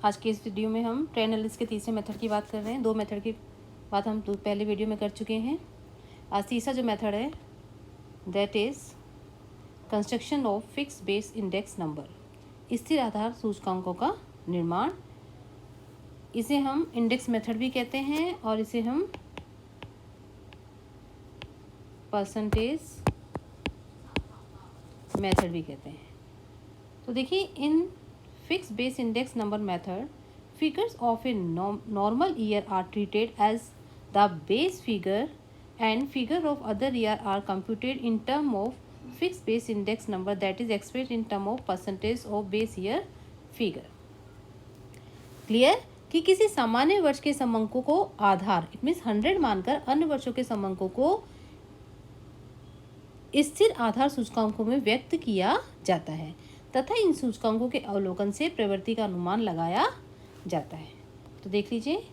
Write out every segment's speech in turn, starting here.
आज के इस वीडियो में हम ट्रेंड एनालिसिस के तीसरे मेथड की बात कर रहे हैं। दो मेथड की बात हम पहले वीडियो में कर चुके हैं। आज तीसरा जो मेथड है that is construction of fix base index number, स्थिर आधार सूचकांकों का निर्माण। इसे हम इंडेक्स मेथड भी कहते हैं और इसे हम परसेंटेज मेथड भी कहते हैं। तो देखिए, in fix base index number method, figures of a normal year are treated as the base figure and figure of other year are computed in term of fixed base index number that is expressed in term of percentage of base year figure। Clear कि किसी सामान्य वर्ष के समंकों को आधार it means 100 मानकर अन्य वर्षों के समंकों को स्थिर आधार सूचकांकों में व्यक्त किया जाता है तथा इन सूचकांकों के अवलोकन से प्रवृत्ति का अनुमान लगाया जाता है। तो देख लीजिए,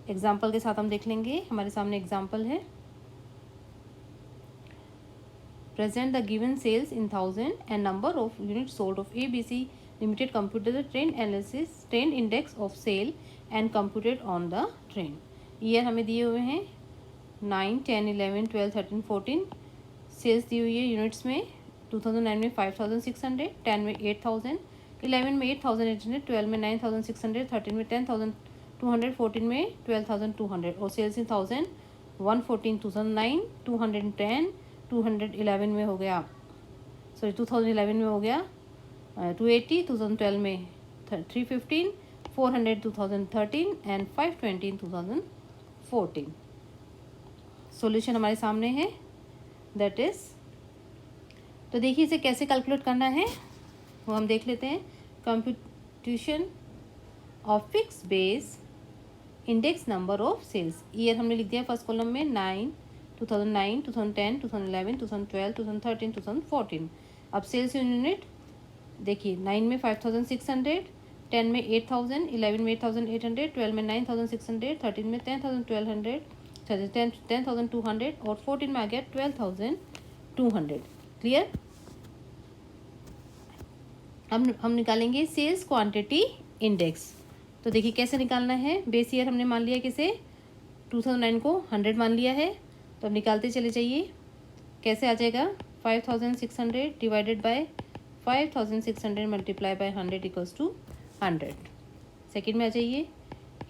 एग्जाम्पल के साथ हम देख लेंगे। हमारे सामने एग्जाम्पल है, present the given sales in 1000 and number of unit sold of ABC limited computed the trend analysis trend index of sale and computed on the trend. Year हमें दिए हुए हैं 9, 10, 11, 12, 13, 14। सेल्स दी हुई है यूनिट्स में 2009 में 5600, 10 में 8000, 11 में 8800, 12 में 9600, 13 में 10200, 14 में 12200 और सेल्स इन 1000 114 2009, 210 211 में हो गया, सॉरी 2011 में हो गया 280, 2012 में 315, 400 2013 एंड 520 2014। सॉल्यूशन हमारे सामने है दैट इज़, तो देखिए इसे कैसे कैलकुलेट करना है वो हम देख लेते हैं। Computation of fix base index number of sales, year हमने लिख दिया फर्स्ट कॉलम में 2009, 2010, 2011, 2012, 2013, 2014। अब सेल्स यूनिट देखिए, 9 में 5600, 10 में 8000, 11 में 8800, 12 में 9600, 13 में 10200, 10,200 और 14 में आ गया 12,200। क्लियर। हम निकालेंगे सेल्स क्वांटिटी इंडेक्स। तो देखिए कैसे निकालना है। बेस ईयर हमने मान लिया किसे, 2009 को 100 मान लिया है। तो अब निकालते चले जाइए, कैसे आ जाएगा 5600 divided by 5600 multiply by 100 equals to 100। Second में आ जाइए,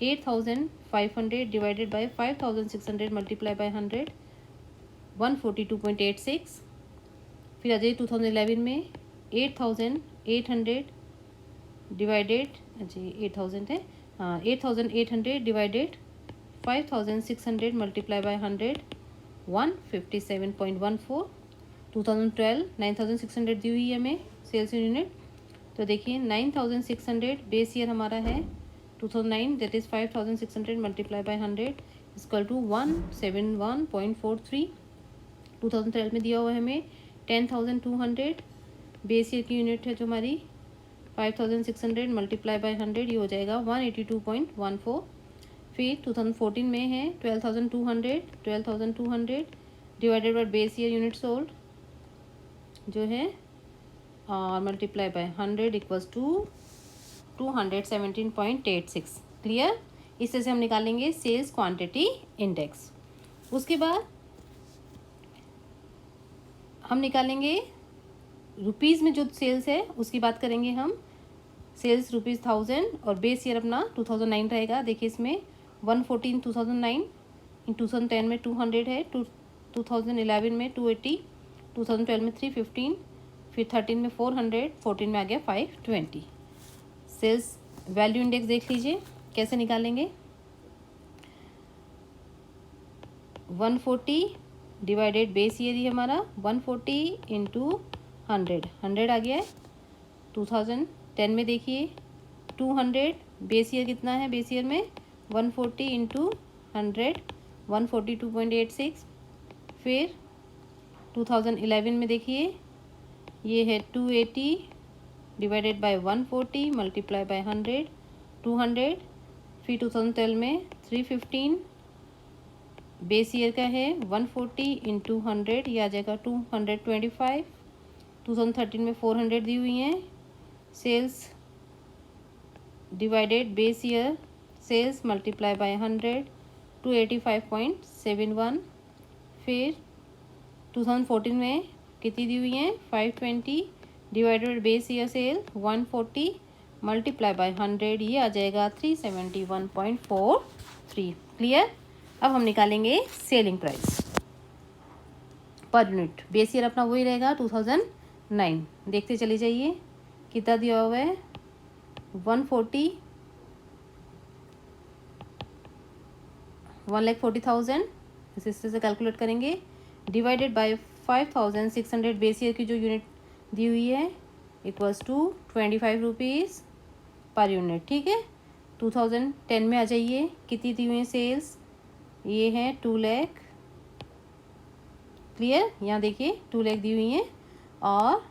8500 डिवाइडेड बाय 5600 मल्टीप्लाई बाय 100 142.86। फिर आ जाइए 2011 में 8800 डिवाइडेड, अच्छा 8000 है, हाँ 8800 डिवाइडेड 5600 मल्टीप्लाई बाय 100 157.14। 2012 9600 दी हुई है हमें सेल्स यूनिट। तो देखिए 9600 बेस ईयर हमारा है 2009 that is 5600 multiply by 100 equal to 171.43। 2012 में दिया हुआ है हमें 10,200 बेस ईयर की यूनिट है जो हमारी 5600 मल्टीप्लाई बाय 100 ये हो जाएगा 182.14। फिर 2014 में है 12,200 divided by base year unit sold जो है और multiply by 100 equals to 217.86। Clear. इस तरह से हम निकालेंगे सेल्स क्वांटिटी इंडेक्स। उसके बाद हम निकालेंगे रुपीज़ में जो सेल्स है उसकी बात करेंगे हम। सेल्स रुपीज़ 1000 और बेस ईयर अपना 2009 रहेगा। देखिए इसमें 114 2009, इन 2010 में 200 है, 2011 में 280, 2012 में 315, फिर 13 में 400, 14 में आ गया 520। सेल्स वैल्यू इंडेक्स देख लीजिए कैसे निकालेंगे। 140 डिवाइडेड बेस ईयर ही हमारा 140 इंटू 100 आ गया है। 2010 में देखिए 200 बेस ईयर कितना है, बेस ईयर में 140 इंटू 100 142.86। फिर 2011 में देखिए ये है 280 डिवाइडेड बाय 140 मल्टीप्लाई बाय 100 200। फिर 2012 में 315 बेस ईयर का है 140 इंटू 100 ये आ जाएगा 225। 2013 में 400 दी हुई हैं sales divided base year sales multiply by 100 285.71। फिर 2014 में कितनी दी हुई है 520 divided base year cell 140 multiply by 100, ये आ जाएगा 371.43। क्लियर। अब हम निकालेंगे selling price per unit. Base year अपना वही रहेगा 2009। देखते चले जाइए कितना दिया हुआ है 140 1,40,000, इस हिस्से से कैलकुलेट करेंगे डिवाइडेड बाय 5,600 बेस ईयर की जो यूनिट दी हुई है equals to 25 rupees per unit. ठीक है। 2010 में आ जाइए कितनी दी हुई है सेल्स, ये है 2 लाख। क्लियर। यहाँ देखिए 2 लाख दी हुई है और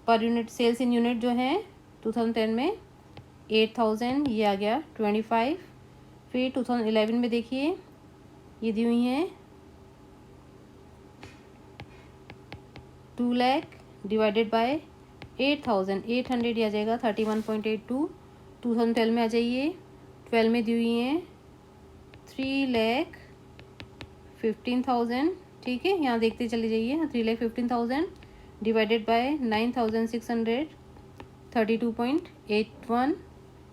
per unit sales in unit जो है 2010 में 8,000, ये आ गया 25। फिर 2011 में देखिए ये दी हुई हैं 2 लाख डिवाइडेड बाय 8,800, आ जाएगा 31.82। 2012 में आ जाइए 12 में दी हुई हैं 3,15,000। ठीक है। यहाँ देखते चले जाइए 3,15,000 डिवाइडेड बाय 9,600 32.81।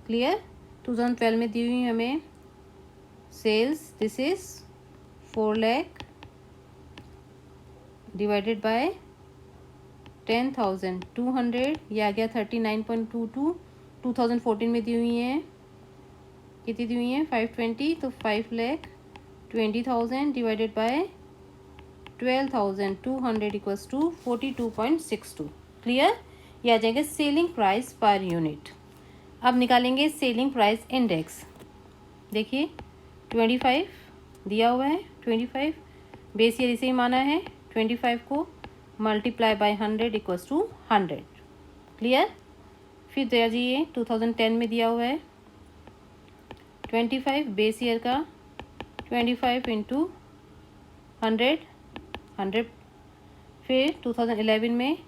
क्लियर। 2012 में दी हुई हमें sales, this is 4 lakh divided by 10,200, ये आ गया 39.22। 2014 में दी हुई हैं कितनी दी हुई हैं 520, तो 5,20,000 divided by 12,200 equals to 42.62। Clear. ये आ जाएगा सेलिंग प्राइस पर यूनिट। अब निकालेंगे सेलिंग प्राइस इंडेक्स। देखिए 25 दिया हुआ है, 25 बेस ईयर इसे ही माना है, 25 को multiply by 100 equals to 100। Clear. फिर दे दीजिए 2010 में दिया हुआ है 25 बेस ईयर का 25 इंटू 100 100। फिर 2011 में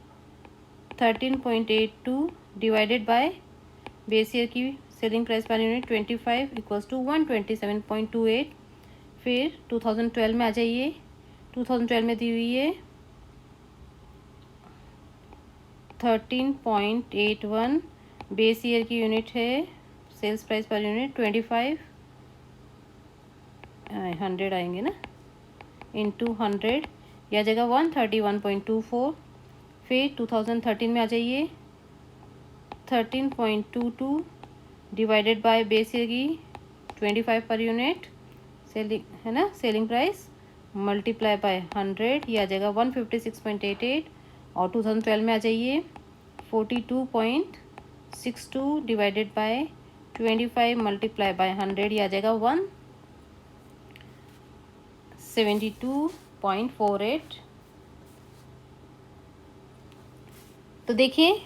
13.82 डिवाइडेड बाय बेस ईयर की selling price per unit 25 equals to 127.28। फिर 2012 में आ जाइए 2012 में दी हुई है 13.81 बेस ईयर की यूनिट है, सेल्स प्राइस पर यूनिट 25 100 आएंगे ना इंटू 100, यह जगह 131.24। फिर 2013 में आ जाइए 13.22 डिवाइडेड बाय बेस ईयर की 25 पर यूनिट सेलिंग है ना, सेलिंग प्राइस मल्टीप्लाई बाय 100, ये आ जाएगा 156.88। और 2012 में आ जाइए 42.62 डिवाइडेड बाय 25 मल्टीप्लाई बाय 100, ये आ जाएगा 172.48। तो देखिए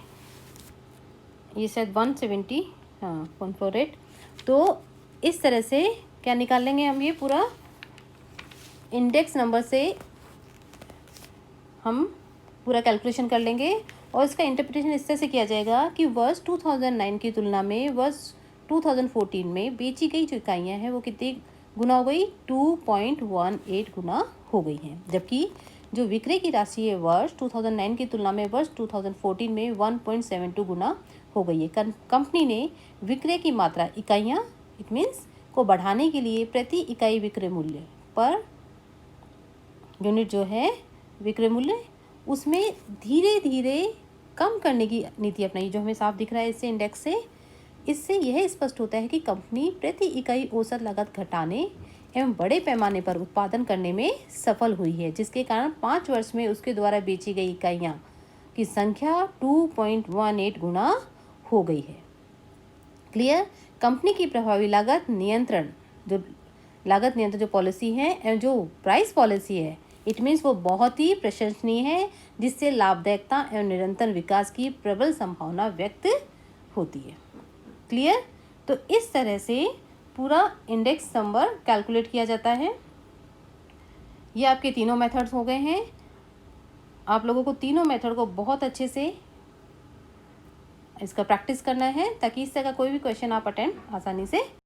ये शायद 170 .48। तो इस तरह से क्या निकाल लेंगे हम, ये पूरा इंडेक्स नंबर से हम पूरा कैलकुलेशन कर लेंगे। और इसका इंटरप्रिटेशन इस तरह से किया जाएगा कि वर्ष 2009 की तुलना में वर्ष 2014 में बेची गई जो इकाइयाँ हैं वो कितनी गुना हो गई, 2.18 गुना हो गई हैं। जबकि जो विक्रय की राशि है वर्ष 2009 की तुलना में वर्ष 2014 में 1.72 गुना हो गई है। कंपनी ने विक्रय की मात्रा इकाइयाँ इट मीन्स को बढ़ाने के लिए प्रति इकाई विक्रय मूल्य पर यूनिट जो है विक्रय मूल्य उसमें धीरे धीरे कम करने की नीति अपनाई, जो हमें साफ दिख रहा है इससे इंडेक्स से। इससे यह स्पष्ट होता है कि कंपनी प्रति इकाई औसत लागत घटाने एवं बड़े पैमाने पर उत्पादन करने में सफल हुई है, जिसके कारण 5 वर्ष में उसके द्वारा बेची गई इकाइयाँ की संख्या 2.18 गुना हो गई है। क्लियर। कंपनी की प्रभावी लागत नियंत्रण जो पॉलिसी है एवं जो प्राइस पॉलिसी है इट मीन्स वो बहुत ही प्रशंसनीय है, जिससे लाभदायकता एवं निरंतर विकास की प्रबल संभावना व्यक्त होती है। क्लियर। तो इस तरह से पूरा इंडेक्स नंबर कैलकुलेट किया जाता है। ये आपके तीनों मेथड्स हो गए हैं। आप लोगों को तीनों मेथड को बहुत अच्छे से इसका प्रैक्टिस करना है ताकि इस तरह का कोई भी क्वेश्चन आप अटेम्प्ट आसानी से